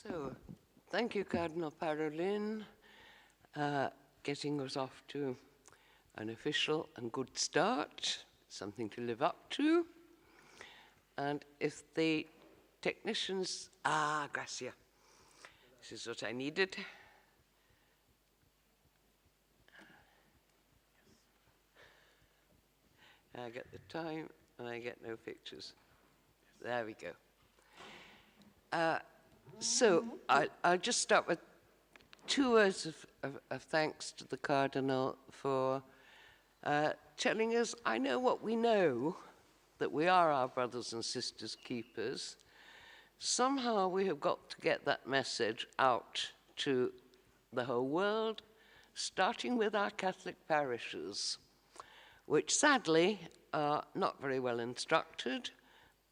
So, thank you, Cardinal Parolin, getting us off to an official and good start, something to live up to. And if the technicians, gracia, this is what I needed. I get the time and I get no pictures. There we go. So I'll just start with 2 words of thanks to the Cardinal for telling us, I know what we know, that we are our brothers and sisters keepers. Somehow we have got to get that message out to the whole world, starting with our Catholic parishes, which sadly are not very well instructed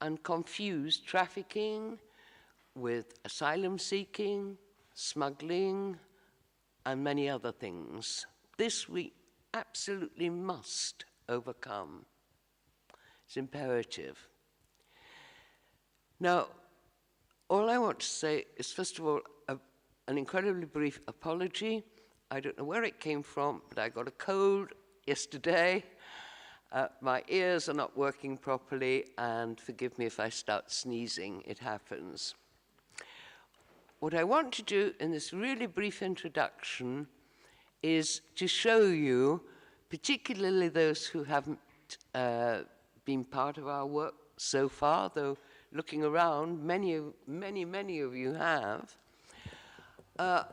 and confuse trafficking with asylum seeking, smuggling, and many other things. This we absolutely must overcome. It's imperative. Now, all I want to say is, first of all, an incredibly brief apology. I don't know where it came from, but I got a cold yesterday. My ears are not working properly, and forgive me if I start sneezing, it happens. What I want to do in this really brief introduction is to show you, particularly those who haven't been part of our work so far, though looking around, many of you have. I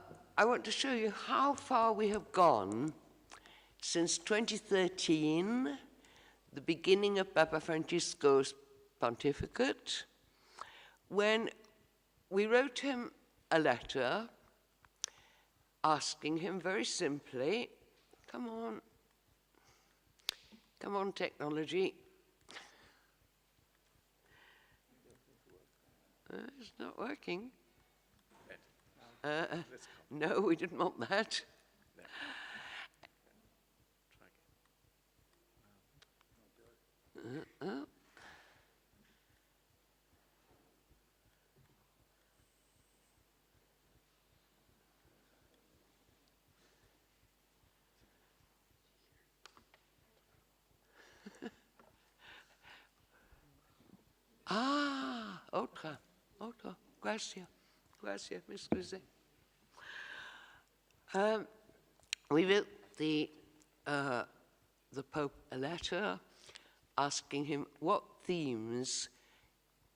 want to show you how far we have gone since 2013, the beginning of Papa Francisco's pontificate, when we wrote him a letter asking him very simply, come on technology. It's not working. No, we didn't want that. Otra, gracias, mi scusi. We wrote the Pope a letter asking him what themes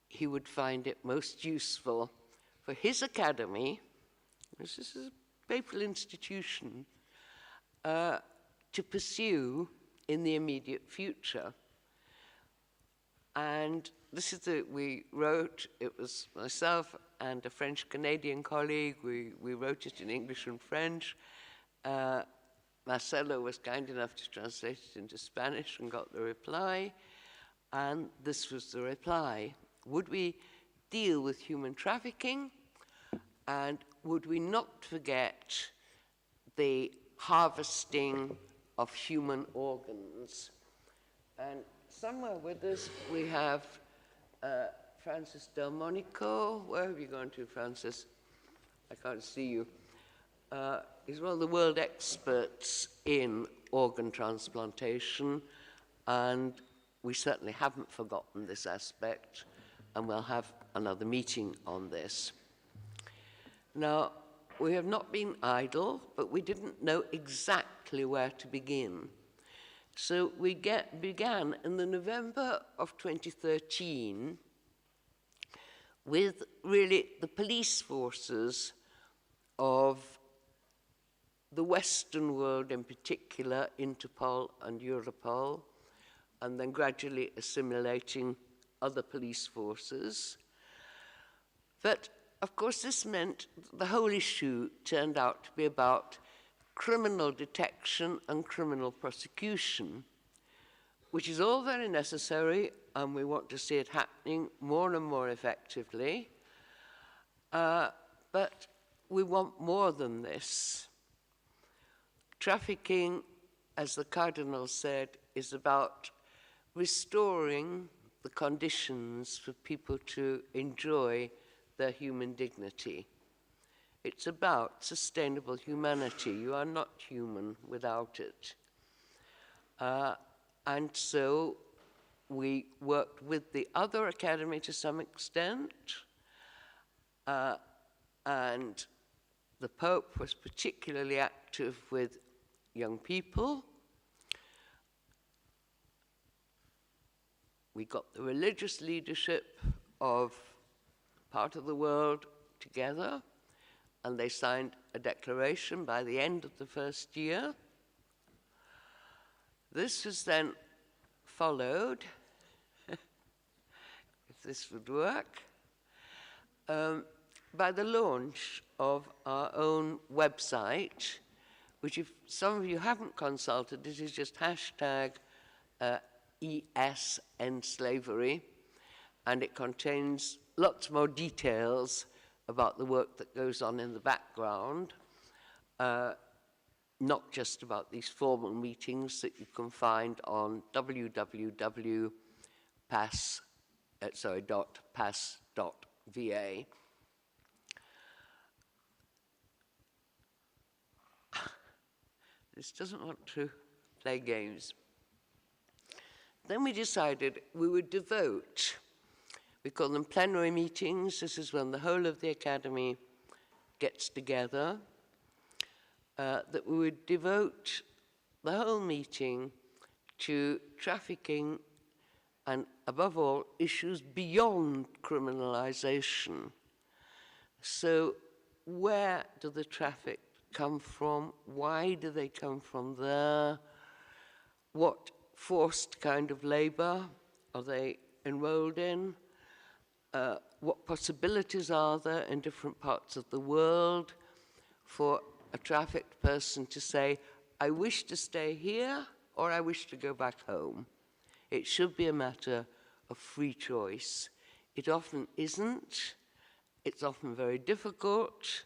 he would find it most useful for his academy, this is a papal institution, to pursue in the immediate future. And this is we wrote, it was myself and a French-Canadian colleague, we wrote it in English and French. Marcelo was kind enough to translate it into Spanish and got the reply, and this was the reply. Would we deal with human trafficking, and would we not forget the harvesting of human organs? And somewhere with us we have Francis Delmonico. Where have you gone to, Francis? I can't see you. He's one of the world experts in organ transplantation, and we certainly haven't forgotten this aspect, and we'll have another meeting on this. Now, we have not been idle, but we didn't know exactly where to begin. So we began in the November of 2013 with really the police forces of the Western world, in particular, Interpol and Europol, and then gradually assimilating other police forces. But, of course, this meant the whole issue turned out to be about criminal detection and criminal prosecution, which is all very necessary, and we want to see it happening more and more effectively. But we want more than this. Trafficking, as the Cardinal said, is about restoring the conditions for people to enjoy their human dignity. It's about sustainable humanity. You are not human without it. And so we worked with the other academy to some extent, and the Pope was particularly active with young people. We got the religious leadership of part of the world together, and they signed a declaration by the end of the first year. This was then followed, if this would work, by the launch of our own website, which if some of you haven't consulted, it is just hashtag ES End Slavery, and it contains lots more details about the work that goes on in the background, not just about these formal meetings that you can find on www.pass.va. This doesn't want to play games. Then we decided we would devote, we call them plenary meetings. This is when the whole of the academy gets together, that we would devote the whole meeting to trafficking and, above all, issues beyond criminalization. So where do the traffic come from? Why do they come from there? What forced kind of labor are they enrolled in? What possibilities are there in different parts of the world for a trafficked person to say, I wish to stay here or I wish to go back home? It should be a matter of free choice. It often isn't. It's often very difficult.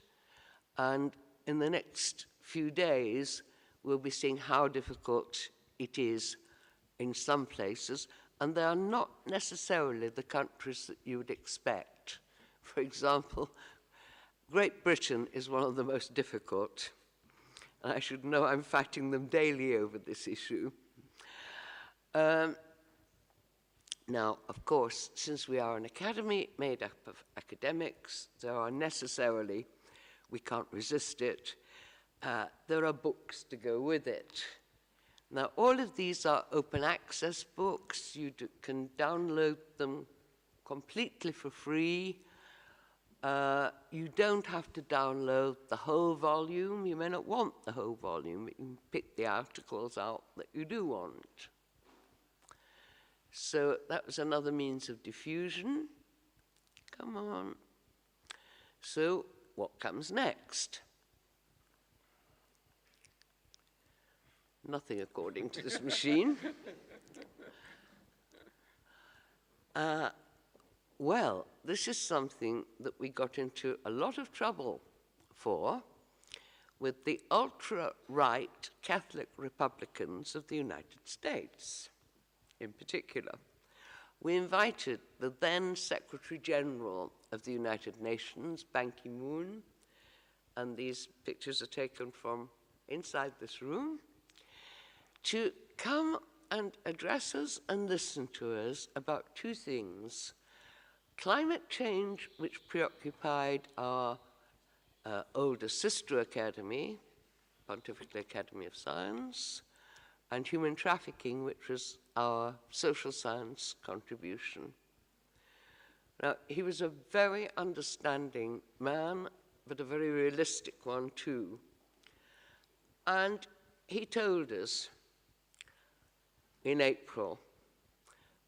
And in the next few days, we'll be seeing how difficult it is in some places, and they are not necessarily the countries that you would expect. For example, Great Britain is one of the most difficult, and I should know I'm fighting them daily over this issue. Now, of course, since we are an academy made up of academics, there are necessarily, we can't resist it, there are books to go with it. Now, all of these are open access books. You can download them completely for free. You don't have to download the whole volume. You may not want the whole volume, but you can pick the articles out that you do want. So that was another means of diffusion. Come on. So what comes next? Nothing according to this machine. Well, this is something that we got into a lot of trouble for with the ultra-right Catholic Republicans of the United States, in particular. We invited the then Secretary General of the United Nations, KiMoon, and these pictures are taken from inside this room, to come and address us and listen to us about two things. Climate change, which preoccupied our older sister academy, Pontifical Academy of Science, and human trafficking, which was our social science contribution. Now, he was a very understanding man, but a very realistic one too. And he told us in April,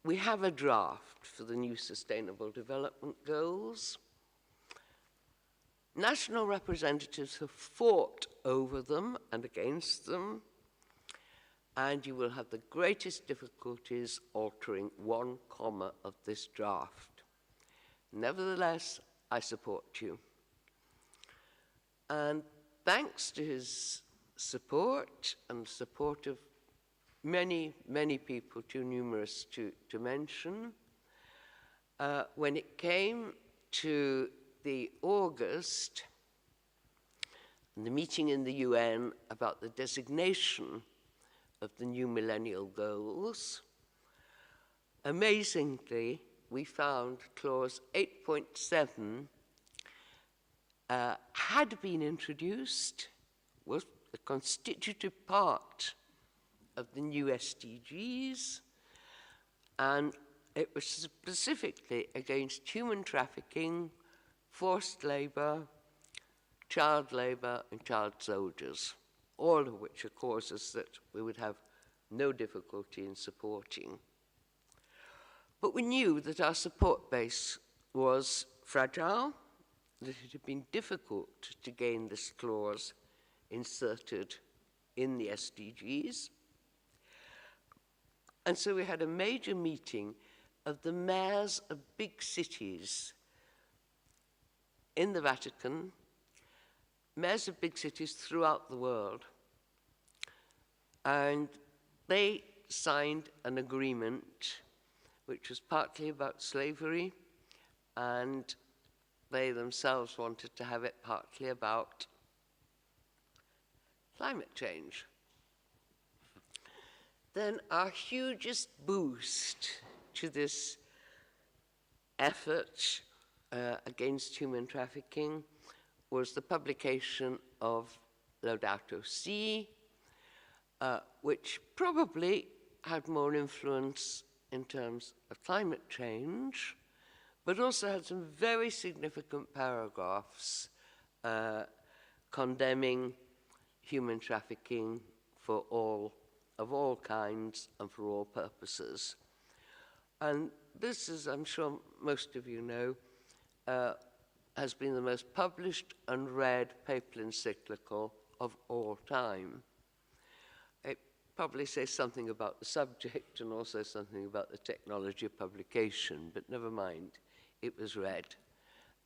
we have a draft for the new Sustainable Development Goals. National representatives have fought over them and against them, and you will have the greatest difficulties altering 1 comma of this draft. Nevertheless, I support you. And thanks to his support and the support of many, many people, too numerous to mention, when it came to the August the meeting in the UN about the designation of the new millennial goals, amazingly, we found clause 8.7 had been introduced, was the constitutive part of the new SDGs, and it was specifically against human trafficking, forced labor, child labor, and child soldiers, all of which are causes that we would have no difficulty in supporting. But we knew that our support base was fragile, that it had been difficult to gain this clause inserted in the SDGs. And so we had a major meeting of the mayors of big cities in the Vatican, mayors of big cities throughout the world. And they signed an agreement which was partly about slavery, and they themselves wanted to have it partly about climate change. Then our hugest boost to this effort against human trafficking was the publication of Laudato Si, which probably had more influence in terms of climate change, but also had some very significant paragraphs condemning human trafficking for of all kinds and for all purposes. And this, as I'm sure most of you know, has been the most published and read papal encyclical of all time. It probably says something about the subject and also something about the technology of publication, but never mind, it was read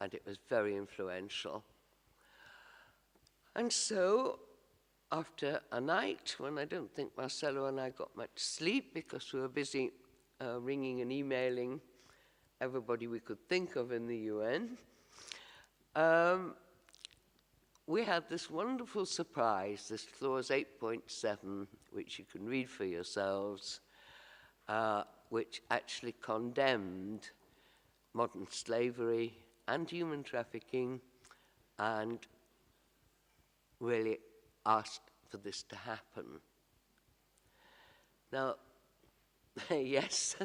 and it was very influential. And so, after a night when I don't think Marcelo and I got much sleep because we were busy ringing and emailing everybody we could think of in the UN, we had this wonderful surprise, this clause 8.7, which you can read for yourselves, which actually condemned modern slavery and human trafficking and really asked for this to happen. Now, yes,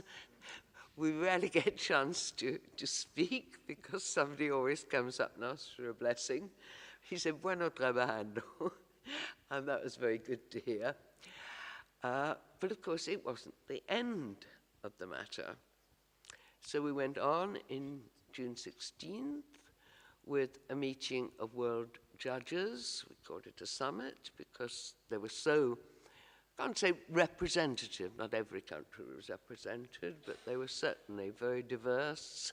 we rarely get a chance to speak because somebody always comes up and asks for a blessing. He said, bueno trabajando, and that was very good to hear. But of course, it wasn't the end of the matter. So we went on in June 16th with a meeting of world judges. We called it a summit because they were so, I can't say representative, not every country was represented, but they were certainly very diverse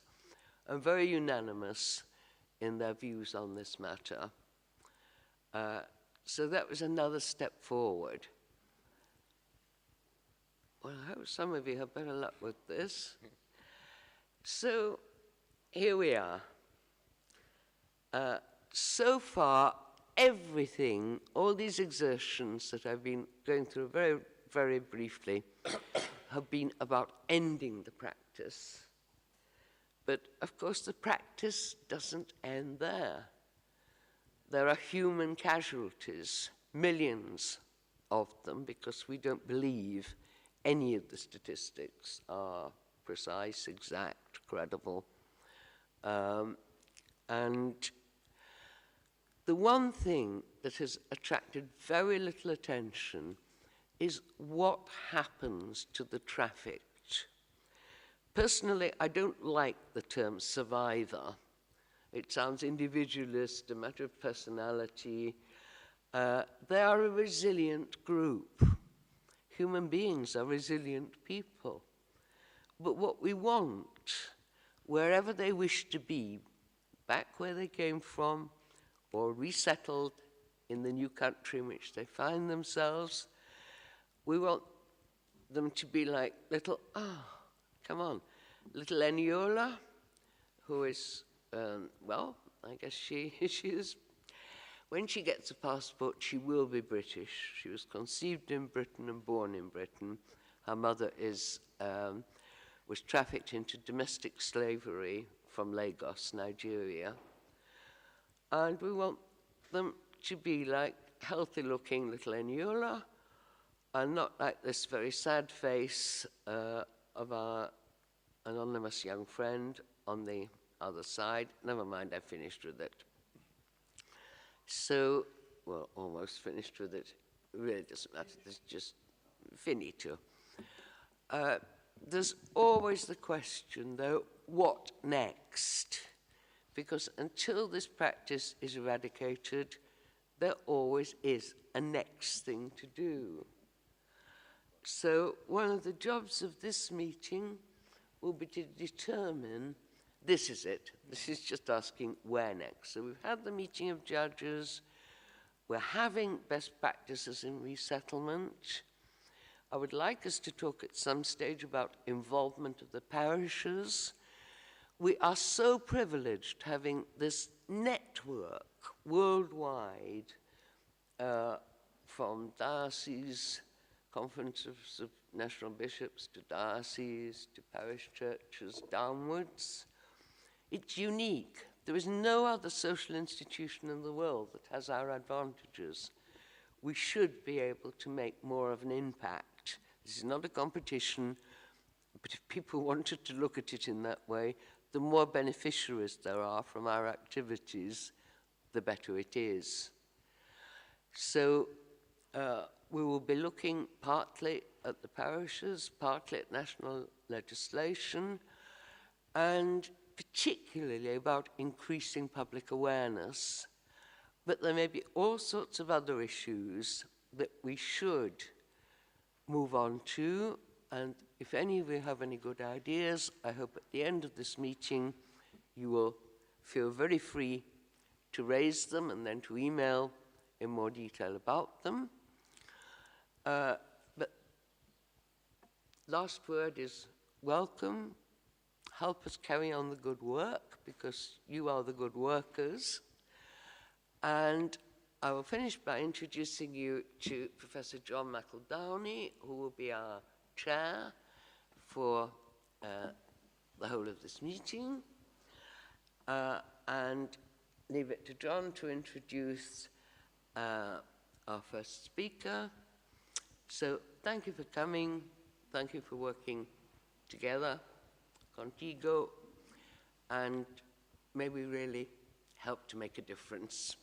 and very unanimous in their views on this matter. So that was another step forward. Well, I hope some of you have better luck with this. So here we are. So far, everything, all these exertions that I've been going through very, very briefly, have been about ending the practice. But of course, the practice doesn't end there. There are human casualties, millions of them, because we don't believe any of the statistics are precise, exact, credible. And the one thing that has attracted very little attention is what happens to the trafficked. Personally, I don't like the term survivor. It sounds individualist, a matter of personality. They are a resilient group. Human beings are resilient people. But what we want, wherever they wish to be, back where they came from, or resettled in the new country in which they find themselves, we want them to be like little, little Eniola, who is, well, I guess she is. When she gets a passport, she will be British. She was conceived in Britain and born in Britain. Her mother was trafficked into domestic slavery from Lagos, Nigeria. And we want them to be like healthy-looking little Eniola, and not like this very sad face of our anonymous young friend on the other side. Never mind, I finished with it. So, well, almost finished with it. It really doesn't matter. It's just finito. There's always the question, though, what next? Because until this practice is eradicated, there always is a next thing to do. So one of the jobs of this meeting will be to determine, this is it. This is just asking where next. So we've had the meeting of judges. We're having best practices in resettlement. I would like us to talk at some stage about involvement of the parishes. We are so privileged having this network worldwide from dioceses, conferences of national bishops, to dioceses, to parish churches, downwards. It's unique. There is no other social institution in the world that has our advantages. We should be able to make more of an impact. This is not a competition, but if people wanted to look at it in that way, the more beneficiaries there are from our activities, the better it is. So we will be looking partly at the parishes, partly at national legislation, and particularly about increasing public awareness. But there may be all sorts of other issues that we should move on to, and if any of you have any good ideas, I hope at the end of this meeting you will feel very free to raise them and then to email in more detail about them. But last word is welcome. Help us carry on the good work, because you are the good workers. And I will finish by introducing you to Professor John McEldowney, who will be our chair for the whole of this meeting, and leave it to John to introduce our first speaker. So thank you for coming. Thank you for working together, contigo, and may we really help to make a difference.